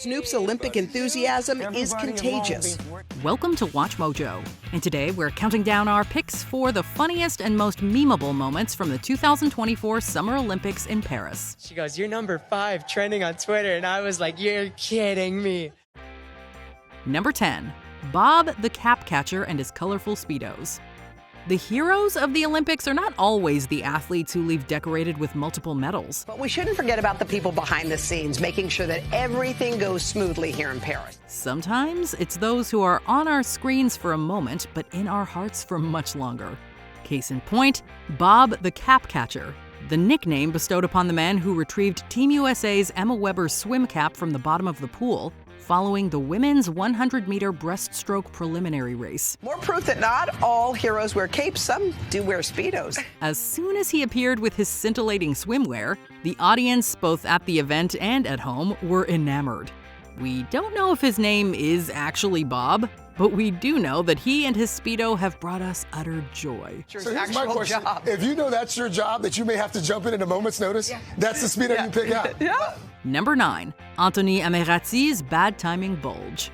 Snoop's Olympic enthusiasm is contagious. Welcome to Watch Mojo, and today we're counting down our picks for the funniest and most memeable moments from the 2024 Summer Olympics in Paris. She goes, "You're number 5 trending on Twitter," and I was like, "You're kidding me." Number 10, Bob the Cap Catcher and his colorful Speedos. The heroes of the Olympics are not always the athletes who leave decorated with multiple medals. But we shouldn't forget about the people behind the scenes, making sure that everything goes smoothly here in Paris. Sometimes it's those who are on our screens for a moment, but in our hearts for much longer. Case in point, Bob the Cap Catcher, the nickname bestowed upon the man who retrieved Team USA's Emma Weber's swim cap from the bottom of the pool following the women's 100-meter breaststroke preliminary race. More proof that not all heroes wear capes, some do wear Speedos. As soon as he appeared with his scintillating swimwear, the audience, both at the event and at home, were enamored. We don't know if his name is actually Bob, but we do know that he and his Speedo have brought us utter joy. So here's my question. If you know that's your job, that you may have to jump in at a moment's notice, that's the Speedo you pick out. Yeah. Number 9, Antoinette Amazs' bad timing bulge.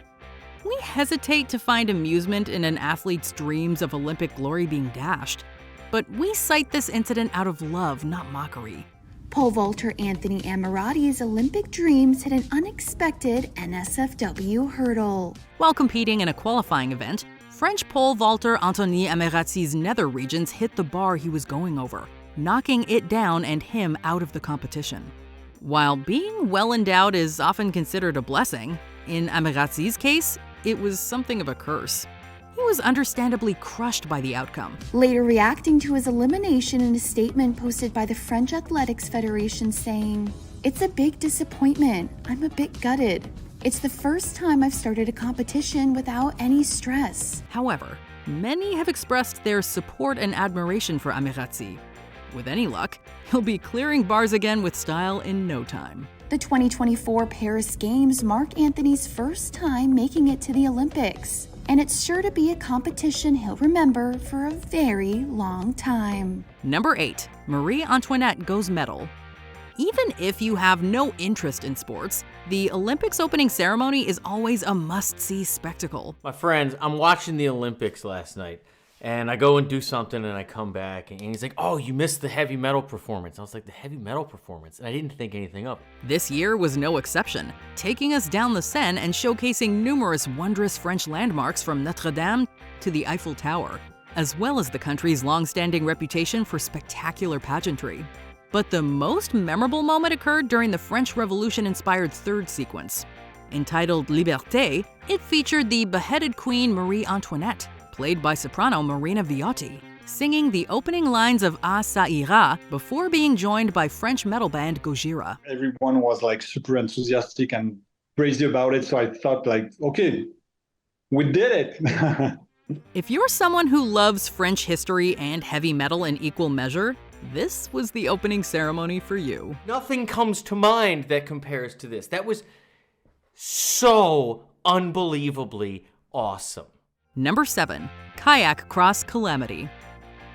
We hesitate to find amusement in an athlete's dreams of Olympic glory being dashed, but we cite this incident out of love, not mockery. Pole vaulter Anthony Amirati's Olympic dreams hit an unexpected NSFW hurdle. While competing in a qualifying event, French pole vaulter Antoinette Amazs' nether regions hit the bar he was going over, knocking it down and him out of the competition. While being well endowed is often considered a blessing, in Amazs' case, it was something of a curse. He was understandably crushed by the outcome. Later reacting to his elimination in a statement posted by the French Athletics Federation saying, "It's a big disappointment. I'm a bit gutted. It's the first time I've started a competition without any stress." However, many have expressed their support and admiration for Amazs. With any luck, he'll be clearing bars again with style in no time. The 2024 Paris Games mark Anthony's first time making it to the Olympics, and it's sure to be a competition he'll remember for a very long time. Number 8, Marie Antoinette goes medal. Even if you have no interest in sports, the Olympics opening ceremony is always a must-see spectacle. My friends, I'm watching the Olympics last night, and I go and do something, and I come back, and he's like, "Oh, you missed the heavy metal performance." I was like, "The heavy metal performance?" And I didn't think anything of it. This year was no exception, taking us down the Seine and showcasing numerous wondrous French landmarks from Notre Dame to the Eiffel Tower, as well as the country's long-standing reputation for spectacular pageantry. But the most memorable moment occurred during the French Revolution-inspired third sequence. Entitled Liberté, it featured the beheaded Queen Marie Antoinette, played by soprano Marina Viotti, singing the opening lines of Ah Ça Ira before being joined by French metal band Gojira. Everyone was like super enthusiastic and crazy about it, so I thought like, okay, we did it. If you're someone who loves French history and heavy metal in equal measure, this was the opening ceremony for you. Nothing comes to mind that compares to this. That was so unbelievably awesome. Number 7, Kayak cross Calamity.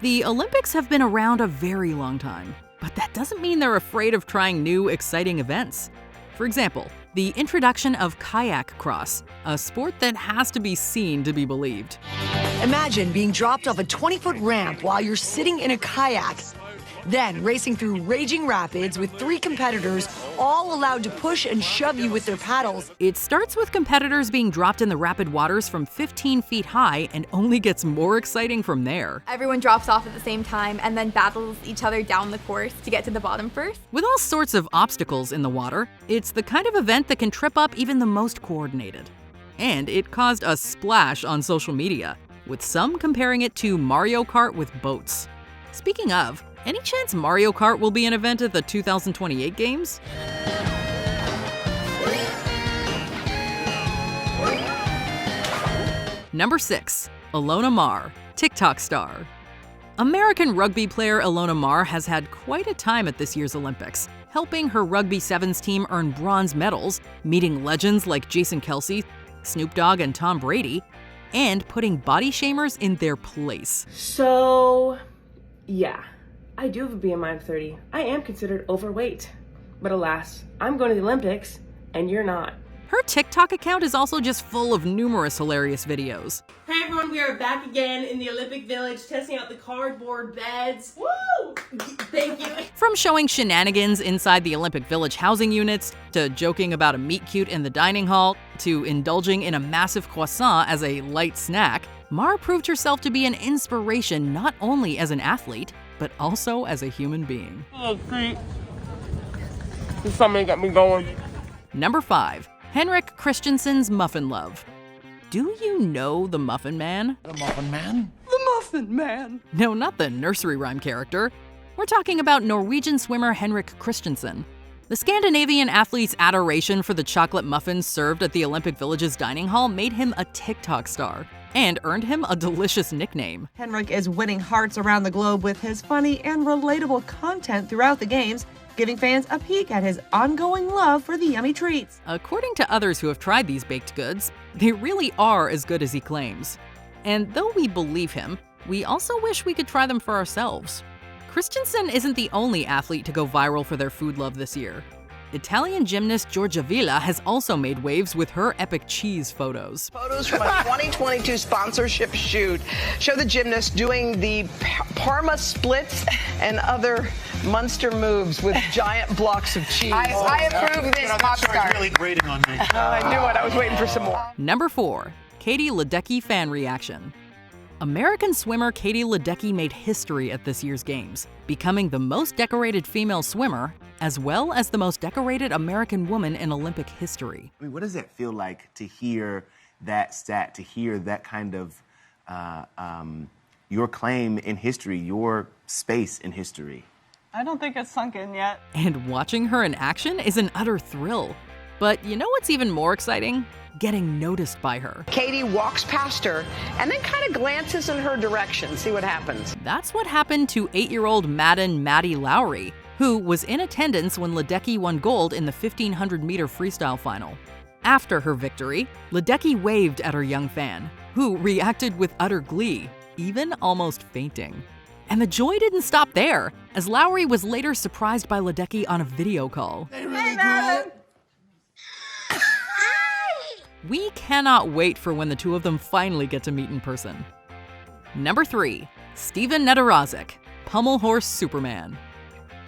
The Olympics have been around a very long time, but that doesn't mean they're afraid of trying new, exciting events. For example, the introduction of kayak cross, a sport that has to be seen to be believed. Imagine being dropped off a 20-foot ramp while you're sitting in a kayak, then racing through raging rapids with 3 competitors, all allowed to push and shove you with their paddles. It starts with competitors being dropped in the rapid waters from 15 feet high and only gets more exciting from there. Everyone drops off at the same time and then battles each other down the course to get to the bottom first. With all sorts of obstacles in the water, it's the kind of event that can trip up even the most coordinated. And it caused a splash on social media, with some comparing it to Mario Kart with boats. Speaking of, any chance Mario Kart will be an event at the 2028 Games? Number 6, Alona Tik Tok Star. American rugby player Alona has had quite a time at this year's Olympics, helping her rugby sevens team earn bronze medals, meeting legends like Jason Kelce, Snoop Dogg, and Tom Brady, and putting body shamers in their place. So, yeah. I do have a BMI of 30. I am considered overweight. But alas, I'm going to the Olympics, and you're not. Her TikTok account is also just full of numerous hilarious videos. Hey everyone, we are back again in the Olympic Village testing out the cardboard beds. Woo! Thank you. From showing shenanigans inside the Olympic Village housing units, to joking about a meet cute in the dining hall, to indulging in a massive croissant as a light snack, Mar proved herself to be an inspiration not only as an athlete, but also as a human being. Oh, great. Something got me going. Number 5. Henrik Christensens' Muffin Love. Do you know the Muffin Man? The Muffin Man? The Muffin Man! No, not the nursery rhyme character. We're talking about Norwegian swimmer Henrik Christensen. The Scandinavian athlete's adoration for the chocolate muffins served at the Olympic Village's dining hall made him a TikTok star and earned him a delicious nickname. Henrik is winning hearts around the globe with his funny and relatable content throughout the games, giving fans a peek at his ongoing love for the yummy treats. According to others who have tried these baked goods, they really are as good as he claims. And though we believe him, we also wish we could try them for ourselves. Christensen isn't the only athlete to go viral for their food love this year. Italian gymnast Giorgia Villa has also made waves with her epic cheese photos. Photos from a 2022 sponsorship shoot show the gymnast doing the Parma splits and other Munster moves with giant blocks of cheese. I approve this pop star. Really grating on me. I knew it. I was waiting for some more. Number 4. Katie Ledecky fan reaction. American swimmer Katie Ledecky made history at this year's Games, becoming the most decorated female swimmer, as well as the most decorated American woman in Olympic history. I mean, what does it feel like to hear that stat, to hear that kind of your claim in history, your space in history? I don't think it's sunk in yet. And watching her in action is an utter thrill. But you know what's even more exciting? Getting noticed by her. Katie walks past her and then kind of glances in her direction, see what happens. That's what happened to 8-year-old Maddie Lowry, who was in attendance when Ledecky won gold in the 1500-meter freestyle final. After her victory, Ledecky waved at her young fan, who reacted with utter glee, even almost fainting. And the joy didn't stop there, as Lowry was later surprised by Ledecky on a video call. Hey, Madden! We cannot wait for when the two of them finally get to meet in person. Number 3. Steven Nederozic, Pummel Horse Superman.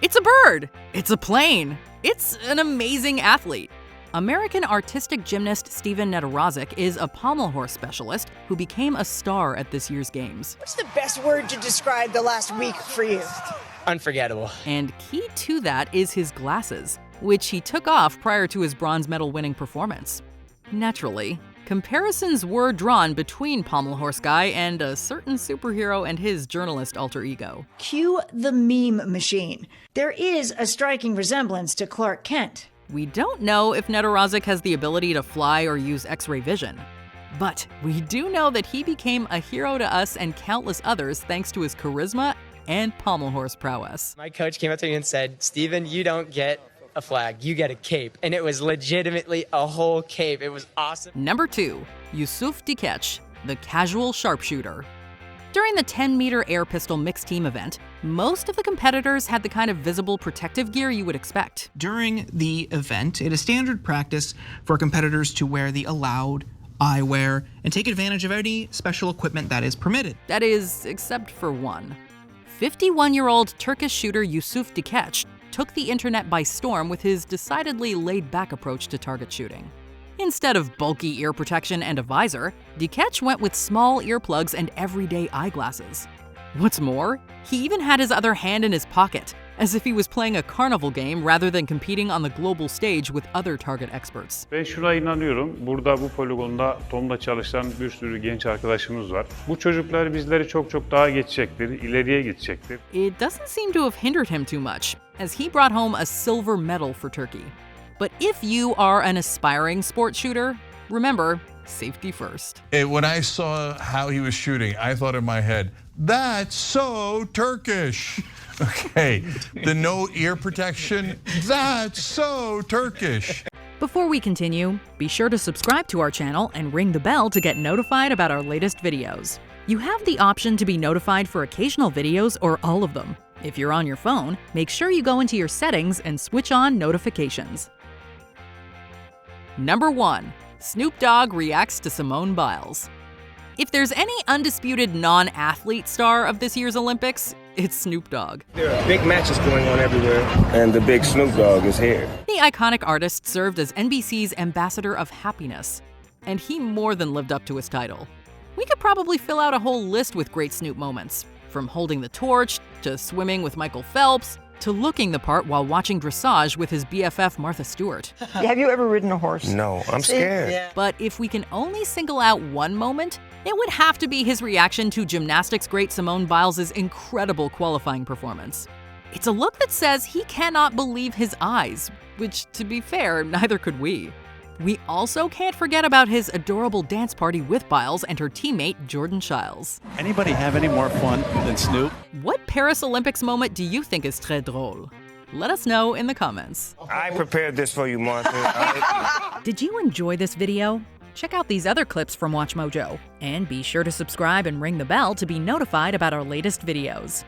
It's a bird! It's a plane! It's an amazing athlete! American artistic gymnast Steven Nederozic is a pommel horse specialist who became a star at this year's Games. What's the best word to describe the last week for you? Unforgettable. And key to that is his glasses, which he took off prior to his bronze medal winning performance. Naturally, comparisons were drawn between Pommel Horse Guy and a certain superhero and his journalist alter ego. Cue the meme machine. There is a striking resemblance to Clark Kent. We don't know if Nederozic has the ability to fly or use X-ray vision, but we do know that he became a hero to us and countless others thanks to his charisma and pommel horse prowess. My coach came up to me and said, "Steven, you don't get a flag, you get a cape." And it was legitimately a whole cape. It was awesome. Number 2, Yud The Casual Casual Sharpshooter. During the 10-meter air pistol mixed team event, most of the competitors had the kind of visible protective gear you would expect. During the event, it is standard practice for competitors to wear the allowed eyewear and take advantage of any special equipment that is permitted. That is, except for one. 51-year-old Turkish shooter Yusuf Dikeç took the internet by storm with his decidedly laid-back approach to target shooting. Instead of bulky ear protection and a visor, Dikeç went with small earplugs and everyday eyeglasses. What's more, he even had his other hand in his pocket, as if he was playing a carnival game rather than competing on the global stage with other target experts. Ben şuna inanıyorum. Burada bu poligonda Tom'la çalışan bir sürü genç arkadaşımız var. Bu çocuklar bizleri çok daha geçecektir, ileriye gidecektir. It doesn't seem to have hindered him too much, as he brought home a silver medal for Turkey. But if you are an aspiring sports shooter, remember, safety first. When I saw how he was shooting, I thought in my head, that's so Turkish. Okay, the no ear protection, that's so Turkish. Before we continue, be sure to subscribe to our channel and ring the bell to get notified about our latest videos. You have the option to be notified for occasional videos or all of them. If you're on your phone, make sure you go into your settings and switch on notifications. Number 1. Snoop Dogg reacts to Simone Biles. If there's any undisputed non-athlete star of this year's Olympics, it's Snoop Dogg. There are big matches going on everywhere, and the big Snoop Dogg is here. The iconic artist served as NBC's ambassador of happiness, and he more than lived up to his title. We could probably fill out a whole list with great Snoop moments, from holding the torch, to swimming with Michael Phelps, to looking the part while watching dressage with his BFF Martha Stewart. Have you ever ridden a horse? No, I'm scared. Yeah. But if we can only single out one moment, it would have to be his reaction to gymnastics great Simone Biles' incredible qualifying performance. It's a look that says he cannot believe his eyes, which, to be fair, neither could we. We also can't forget about his adorable dance party with Biles and her teammate, Jordan Chiles. Anybody have any more fun than Snoop? What Paris Olympics moment do you think is très drôle? Let us know in the comments. I prepared this for you, Martha. Did you enjoy this video? Check out these other clips from WatchMojo, and be sure to subscribe and ring the bell to be notified about our latest videos.